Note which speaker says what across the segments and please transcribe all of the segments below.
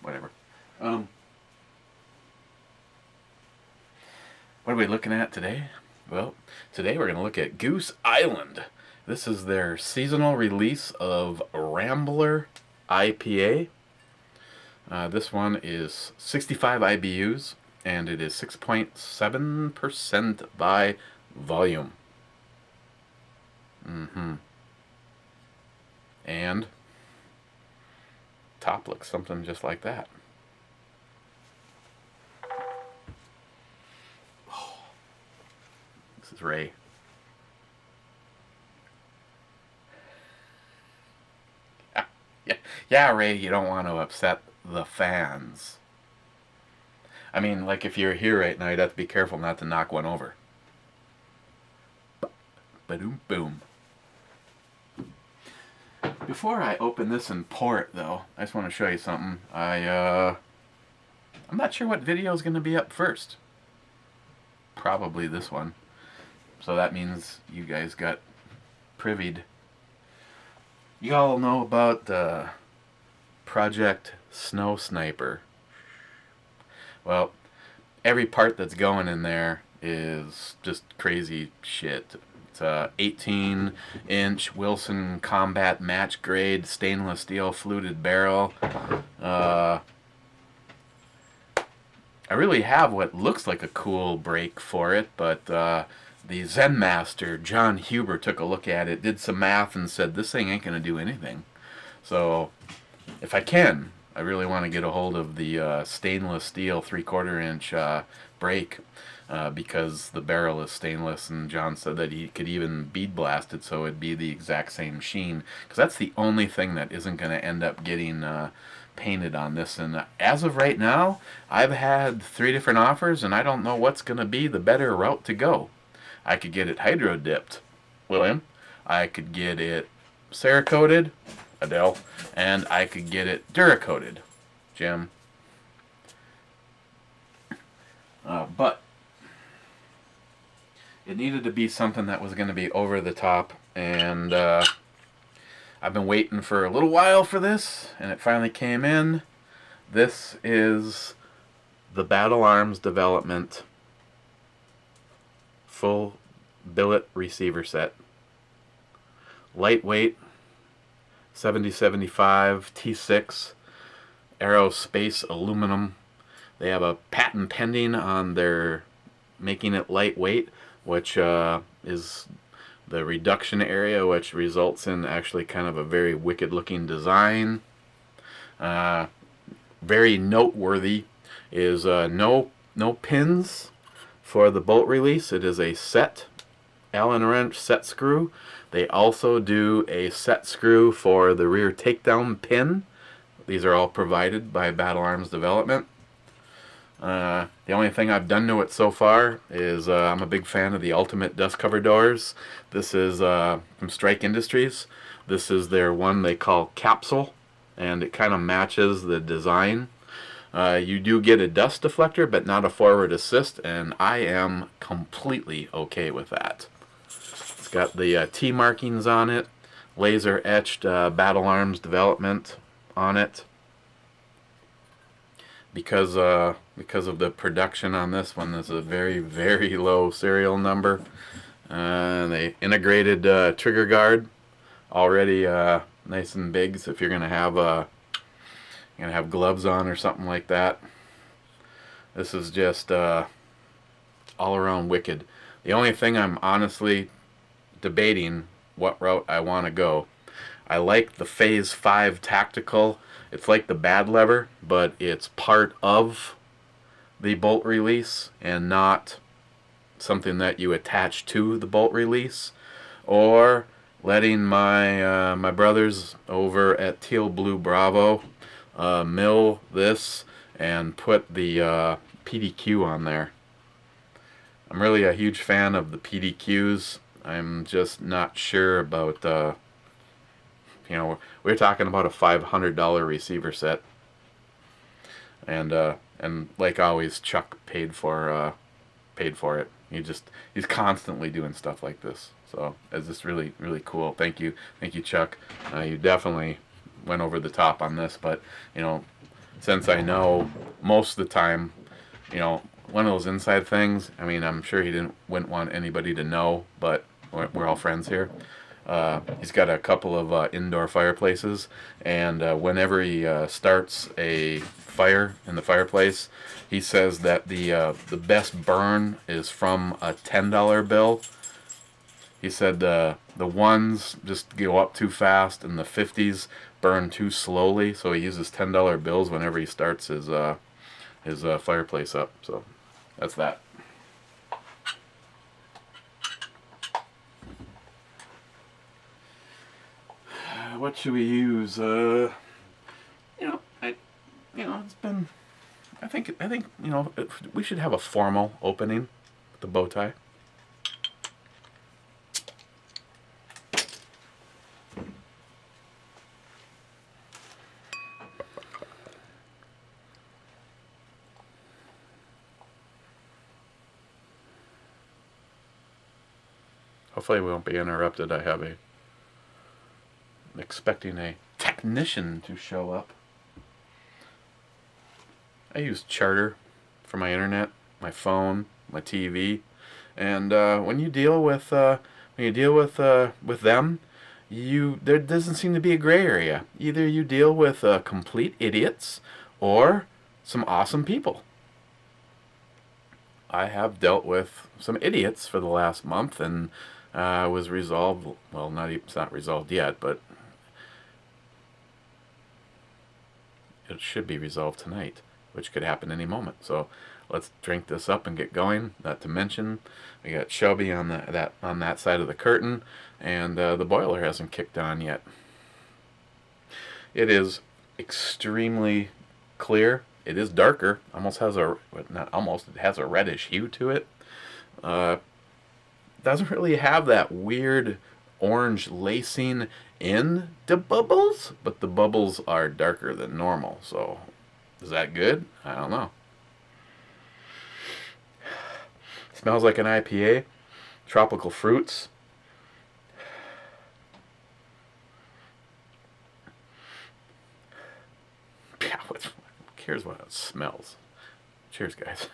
Speaker 1: whatever. What are we looking at today? Well, today we're going to look at Goose Island. This is their seasonal release of Rambler IPA. This one is 65 IBUs, and it is 6.7% by volume. And top looks something just like that. Oh, this is Ray. Yeah, Ray, you don't want to upset the fans. I mean, like if you're here right now, you'd have to be careful not to knock one over. Ba-doom boom. Before I open this and pour it, though, I just want to show you something. I'm not sure what video is going to be up first. Probably this one. So that means you guys got privied. You all know about Project Snow Sniper. Well, every part that's going in there is just crazy shit. It's a 18-inch Wilson Combat Match Grade stainless steel fluted barrel. I really have what looks like a cool break for it, but the Zen Master, John Huber, took a look at it, did some math, and said this thing ain't going to do anything. So if I can, I really want to get a hold of the stainless steel 3/4 inch break because the barrel is stainless, and John said that he could even bead blast it so it'd be the exact same sheen, because that's the only thing that isn't going to end up getting painted on this. And as of right now, I've had 3 different offers, and I don't know what's going to be the better route to go. I could get it hydro dipped, William. I could get it Cerakoted, Adele, and I could get it Duracoated, Jim. But it needed to be something that was going to be over the top, and I've been waiting for a little while for this, and it finally came in. This is the Battle Arms Development full billet receiver set. Lightweight, 7075 T6 aerospace aluminum. They have a patent pending on their making it lightweight, which is the reduction area, which results in actually kind of a very wicked looking design. Very noteworthy is no pins for the bolt release. It is a set Allen wrench set screw. They also do a set screw for the rear takedown pin. These are all provided by Battle Arms Development. The only thing I've done to it so far is I'm a big fan of the Ultimate dust cover doors. This is from Strike Industries. This is their one they call Capsule, and it kind of matches the design. You do get a dust deflector, but not a forward assist, and I am completely okay with that. It's got the T markings on it, laser etched Battle Arms Development on it. Because of the production on this one, there's a very, very low serial number. They integrated trigger guard, already nice and big. So if you're gonna have gloves on or something like that, this is just all around wicked. The only thing I'm honestly debating what route I want to go. I like the Phase 5 Tactical. It's like the bad lever, but it's part of the bolt release and not something that you attach to the bolt release. Or letting my my brothers over at Teal Blue Bravo mill this and put the PDQ on there. I'm really a huge fan of the PDQs. I'm just not sure about you know, we're talking about a $500 receiver set, and like always, Chuck paid for it. He's constantly doing stuff like this. So it's just really, really cool. Thank you, Chuck. You definitely went over the top on this, but you know, since I know most of the time, you know, one of those inside things. I mean, I'm sure he wouldn't want anybody to know, but we're all friends here. He's got a couple of indoor fireplaces, and whenever he starts a fire in the fireplace, he says that the best burn is from a $10 bill. He said the ones just go up too fast, and the 50s burn too slowly. So he uses $10 bills whenever he starts his fireplace up. So that's that. What should we use? You know, it's been. I think you know, we should have a formal opening with the bow tie. Hopefully we won't be interrupted. I'm expecting a technician to show up. I use Charter for my internet, my phone, my TV, and when you deal with them, there doesn't seem to be a gray area. Either you deal with complete idiots or some awesome people. I have dealt with some idiots for the last month, and was resolved. Well, it's not resolved yet, but it should be resolved tonight, which could happen any moment. So let's drink this up and get going. Not to mention, we got Shelby on that side of the curtain, and the boiler hasn't kicked on yet. It is extremely clear. It is darker. Almost has not almost. It has a reddish hue to it. Doesn't really have that weird orange lacing in the bubbles, but the bubbles are darker than normal. So is that good? I don't know. Smells like an IPA. Tropical fruits. Yeah, who cares what it smells? Cheers, guys.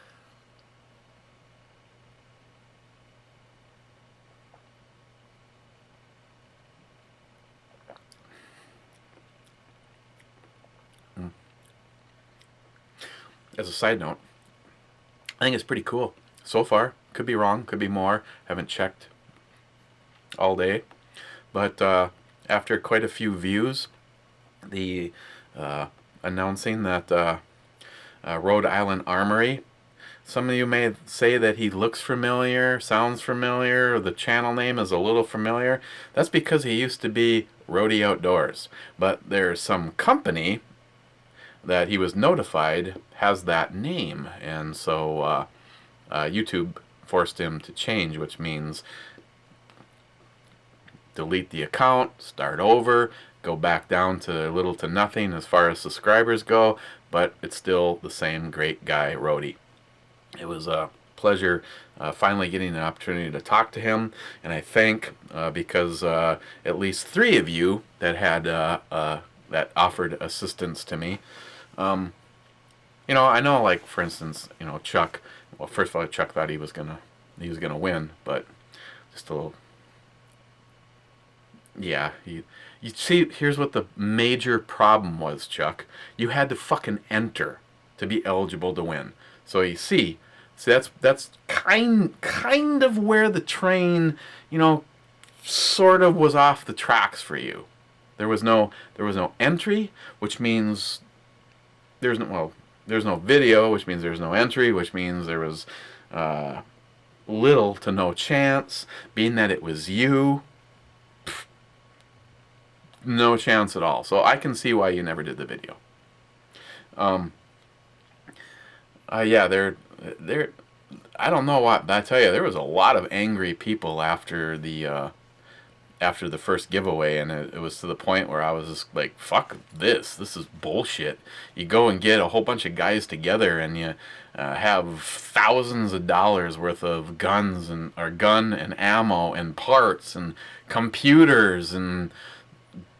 Speaker 1: As a side note, I think it's pretty cool so far. Could be wrong, could be more. Haven't checked all day, but after quite a few views, the announcing that Rhode Island Armory. Some of you may say that he looks familiar, sounds familiar, or the channel name is a little familiar. That's because he used to be Roadie Outdoors, but there's some company that he was notified has that name, and so YouTube forced him to change, which means delete the account, start over, go back down to little to nothing as far as subscribers go, but it's still the same great guy, Rhodey. It was a pleasure finally getting an opportunity to talk to him, and I think because at least 3 of you that had that offered assistance to me. You know, I know, like, for instance, you know, Chuck. Well, first of all, Chuck thought he was gonna win, but just a little. Yeah, you see, here's what the major problem was, Chuck. You had to fucking enter to be eligible to win. So you see that's kind of where the train, you know, sort of was off the tracks for you. There was no entry, which means there's no video, which means there's no entry, which means there was little to no chance. Being that it was you, no chance at all. So I can see why you never did the video. Yeah, I don't know what, but I tell you, there was a lot of angry people after the first giveaway, and it was to the point where I was just like, fuck this is bullshit. You go and get a whole bunch of guys together and you have thousands of dollars worth of gun and ammo and parts and computers and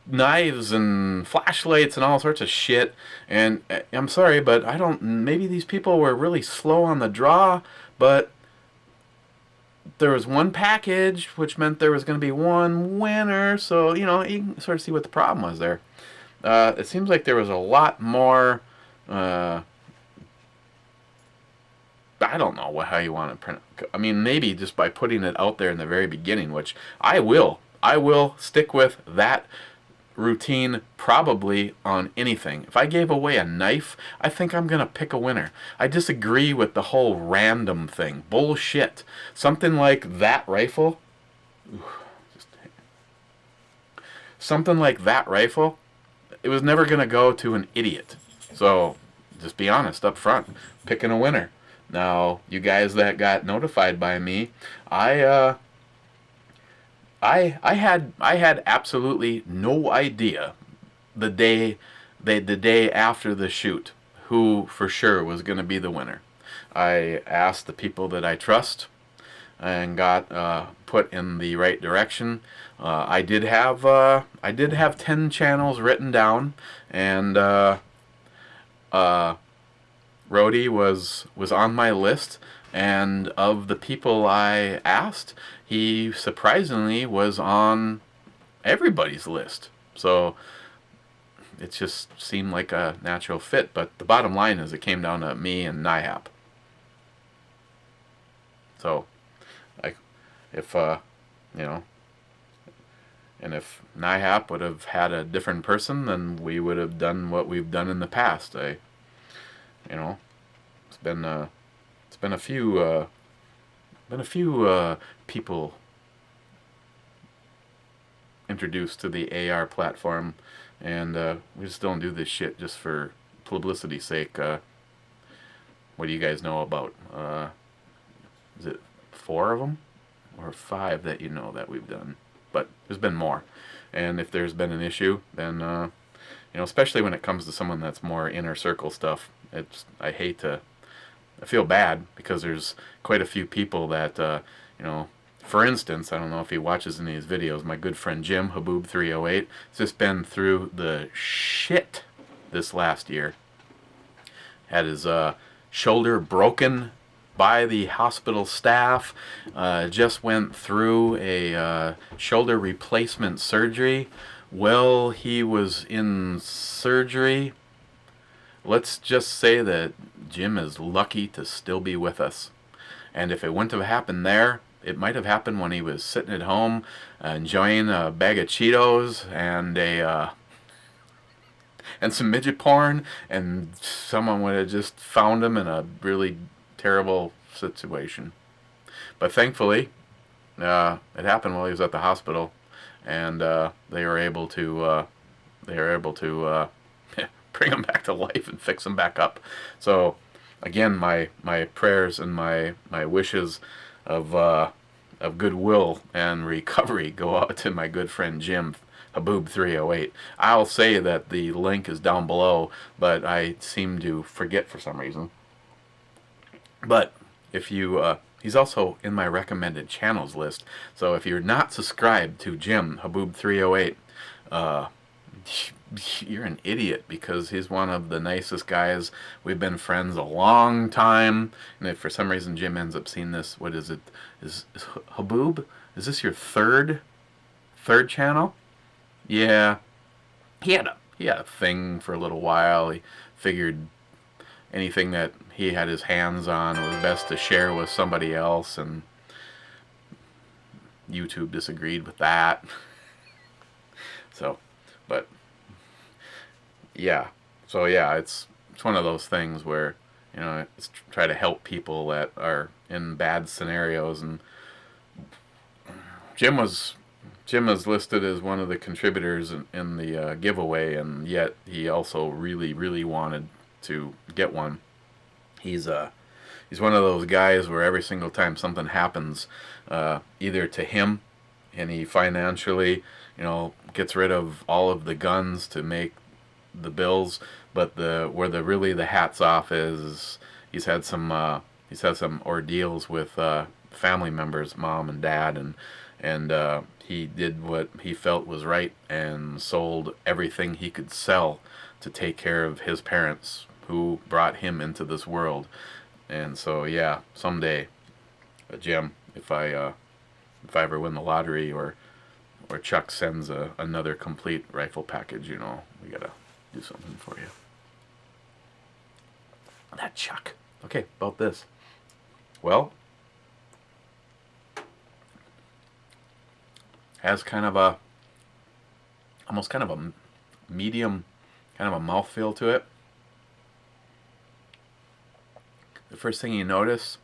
Speaker 1: knives and flashlights and all sorts of shit. And I'm sorry, but I don't. Maybe these people were really slow on the draw, but there was one package, which meant there was going to be one winner. So you know, you can sort of see what the problem was there. It seems like there was a lot more. I don't know how you want to print it. I mean, maybe just by putting it out there in the very beginning, which I will. I will stick with that routine probably on anything. If I gave away a knife, I think I'm going to pick a winner. I disagree with the whole random thing. Bullshit. Something like that rifle. Something like that rifle, it was never going to go to an idiot. So, just be honest up front. Picking a winner. Now, you guys that got notified by me, I had absolutely no idea the day after the shoot who for sure was going to be the winner. I asked the people that I trust and got put in the right direction. I did have 10 channels written down, and Rhodey was on my list, and of the people I asked, he surprisingly was on everybody's list. So it just seemed like a natural fit. But the bottom line is it came down to me and NIHAP. So, if you know, and if NIHAP would have had a different person, then we would have done what we've done in the past. You know, it's been a few people introduced to the AR platform, and we just don't do this shit just for publicity's sake. What do you guys know about? Is it 4 of them or 5 that you know that we've done? But there's been more, and if there's been an issue, then you know, especially when it comes to someone that's more inner circle stuff, I feel bad because there's quite a few people that you know. For instance, I don't know if he watches any of these videos, my good friend Jim, Haboob308, has just been through the shit this last year. Had his shoulder broken by the hospital staff, just went through a shoulder replacement surgery. Well, he was in surgery. Let's just say that Jim is lucky to still be with us. And if it wouldn't have happened there, it might have happened when he was sitting at home enjoying a bag of Cheetos and some midget porn, and someone would have just found him in a really terrible situation. But thankfully, it happened while he was at the hospital, and they were able to bring him back to life and fix him back up. So again, my prayers and my wishes of goodwill and recovery go out to my good friend Jim, Haboob308. I'll say that the link is down below, but I seem to forget for some reason. But if you, he's also in my recommended channels list. So if you're not subscribed to Jim, Haboob308, you're an idiot, because he's one of the nicest guys. We've been friends a long time, and if for some reason Jim ends up seeing this, what is it? Is Haboob? Is this your third channel? Yeah, he had a thing for a little while. He figured anything that he had his hands on was best to share with somebody else, and YouTube disagreed with that. So, but yeah, so yeah, it's one of those things where, you know, it's try to help people that are in bad scenarios. And Jim was listed as one of the contributors in the giveaway, and yet he also really wanted to get one. He's one of those guys where every single time something happens, either to him, and he financially, you know, gets rid of all of the guns to make the bills, but where the hats off is he's had some ordeals with family members, mom and dad, and he did what he felt was right and sold everything he could sell to take care of his parents who brought him into this world. And so yeah, someday, Jim, if I ever win the lottery, or Chuck sends another complete rifle package, you know, we gotta do something for you. That Chuck. Okay, about this. Well, has kind of a, almost kind of a medium, kind of a mouthfeel to it. The first thing you notice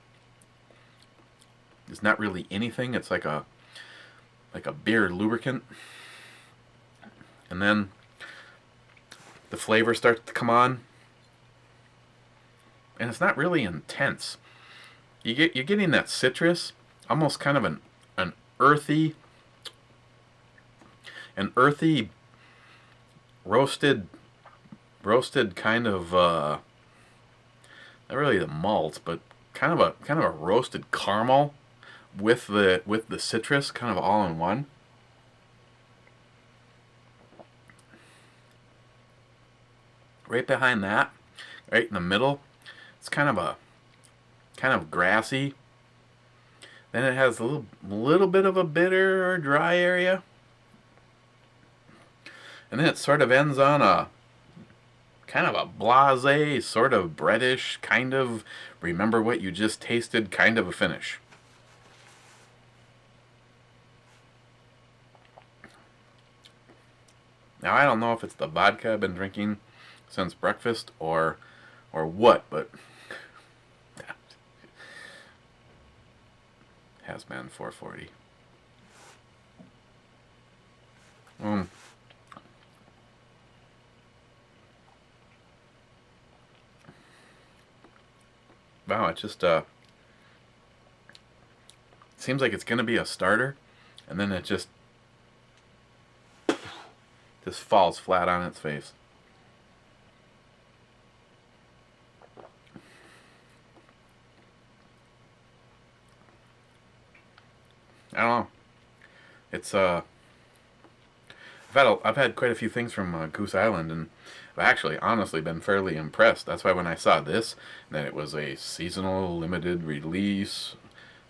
Speaker 1: is not really anything. It's like a beer lubricant. And then the flavor starts to come on. And it's not really intense. You're getting that citrus, almost kind of an earthy roasted kind of not really the malt, but kind of a roasted caramel with the citrus, kind of all in one. Right behind that, right in the middle, it's kind of grassy. Then it has a little bit of a bitter or dry area. And then it sort of ends on a kind of a blasé, sort of breadish, kind of remember what you just tasted kind of a finish. Now I don't know if it's the vodka I've been drinking since breakfast or what, but has been 440. Wow, it just seems like it's gonna be a starter, and then it just falls flat on its face. I don't know. It's I've had quite a few things from Goose Island, and I've actually honestly been fairly impressed. That's why when I saw this, that it was a seasonal limited release,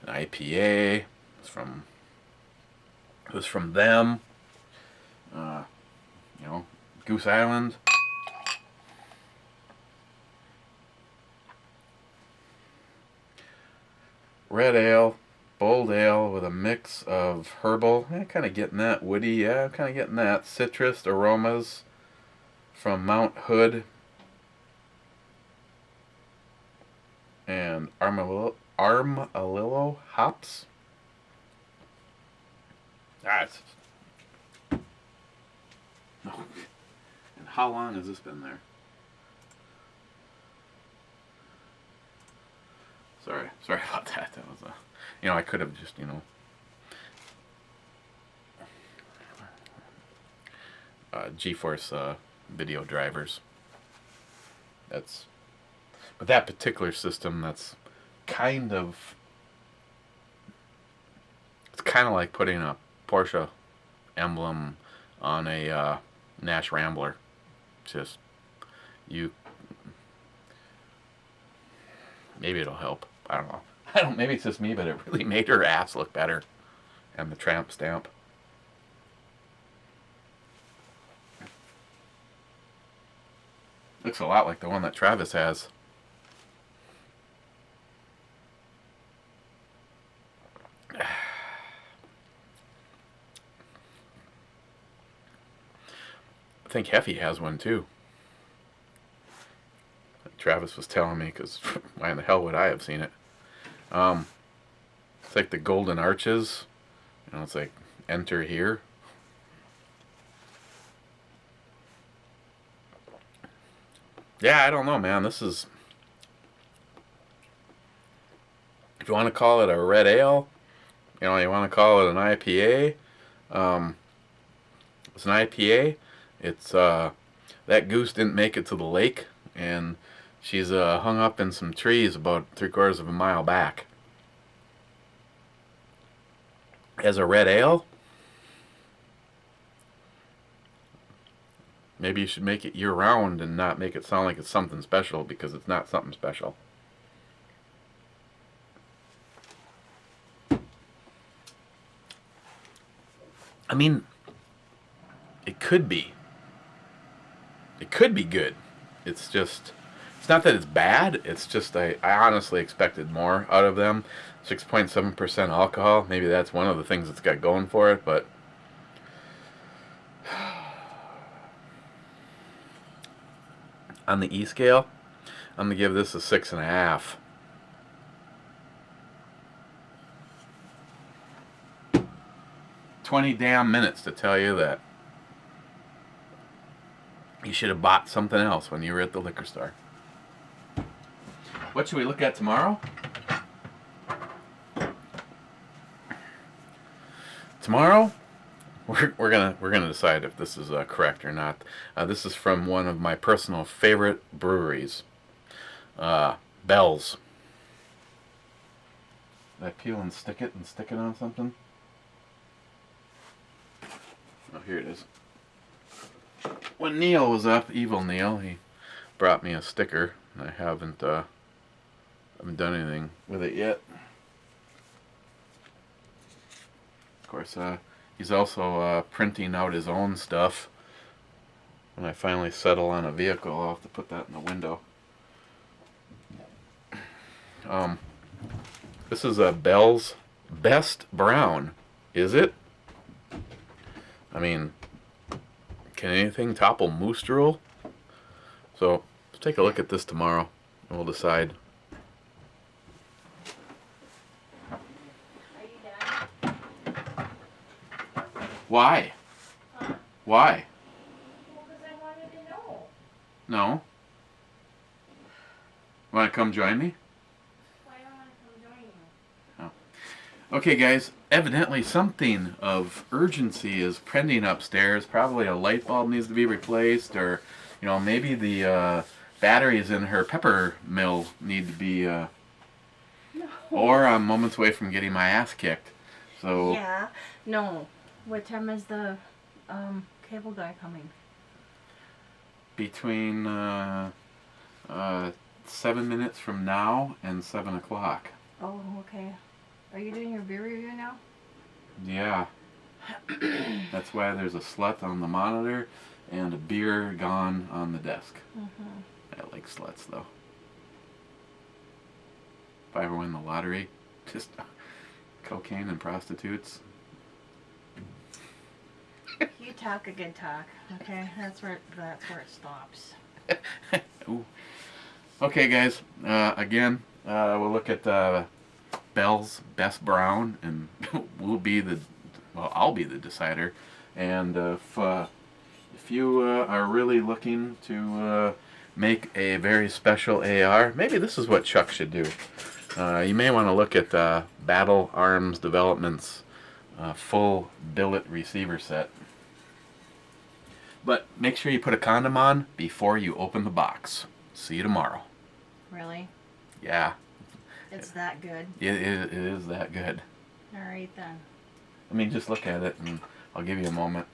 Speaker 1: an IPA, it was from them. You know, Goose Island. Red ale, bold ale with a mix of herbal. Kind of getting that woody. Yeah, kind of getting that citrus aromas from Mount Hood and Armadillo hops. It's oh. And how long has this been there? Sorry about that. That was I could have just, GeForce video drivers. But that particular system, it's kind of like putting a Porsche emblem on a Nash Rambler. Just maybe it'll help. I don't know. Maybe it's just me, but it really made her ass look better, and the tramp stamp. Looks a lot like the one that Travis has. I think Heffy has one too. Travis was telling me, because why in the hell would I have seen it? It's like the Golden Arches. It's like enter here. Yeah, I don't know, man. This is, if you want to call it a red ale, you want to call it an IPA. It's an IPA. It's that goose didn't make it to the lake, and she's hung up in some trees about 3/4 of a mile back. As a red ale, Maybe you should make it year-round and not make it sound like it's something special, because it's not something special. I mean, it could be. It could be good. It's just, it's not that it's bad. It's just I honestly expected more out of them. 6.7% alcohol. Maybe that's one of the things it's got going for it, but on the E scale, I'm going to give this a 6.5. "20 damn minutes to tell you that you should have bought something else when you were at the liquor store." What should we look at tomorrow? Tomorrow, we're gonna decide if this is correct or not. This is from one of my personal favorite breweries, Bell's. Did I peel and stick it on something? Oh, here it is. When Neil was up, Evil Neil, he brought me a sticker. I haven't done anything with it yet. Of course, he's also printing out his own stuff. When I finally settle on a vehicle, I'll have to put that in the window. This is a Bell's Best Brown. Is it? I mean, can anything topple Moose Drool? So, let's take a look at this tomorrow, and we'll decide.
Speaker 2: Are you done?
Speaker 1: Why?
Speaker 2: Huh?
Speaker 1: Why?
Speaker 2: Well, because I wanted to know.
Speaker 1: No? Want to come join me?
Speaker 2: Why don't I want to come join you?
Speaker 1: Okay, guys, evidently something of urgency is pending upstairs. Probably a light bulb needs to be replaced, or, you know, maybe the batteries in her pepper mill need to be,
Speaker 2: No.
Speaker 1: or I'm moments away from getting my ass kicked. So,
Speaker 2: Yeah. No. What time is the cable guy coming?
Speaker 1: between 7 minutes from now and 7 o'clock.
Speaker 2: Oh, okay. Are you doing your beer review now?
Speaker 1: Yeah. That's why there's a slut on the monitor and a beer gone on the desk. I like sluts, though. If I ever win the lottery, just cocaine and prostitutes.
Speaker 2: You talk a good talk, okay? That's where it stops.
Speaker 1: Ooh. Okay, guys. Again, we'll look at Bell's Best Brown, and I'll be the decider. And if you are really looking to make a very special AR, maybe this is what Chuck should do. You may want to look at Battle Arms Development's full billet receiver set. But make sure you put a condom on before you open the box. See you tomorrow.
Speaker 2: Really?
Speaker 1: Yeah.
Speaker 2: It's that good?
Speaker 1: It is that good.
Speaker 2: Alright then.
Speaker 1: I mean, just look at it and I'll give you a moment.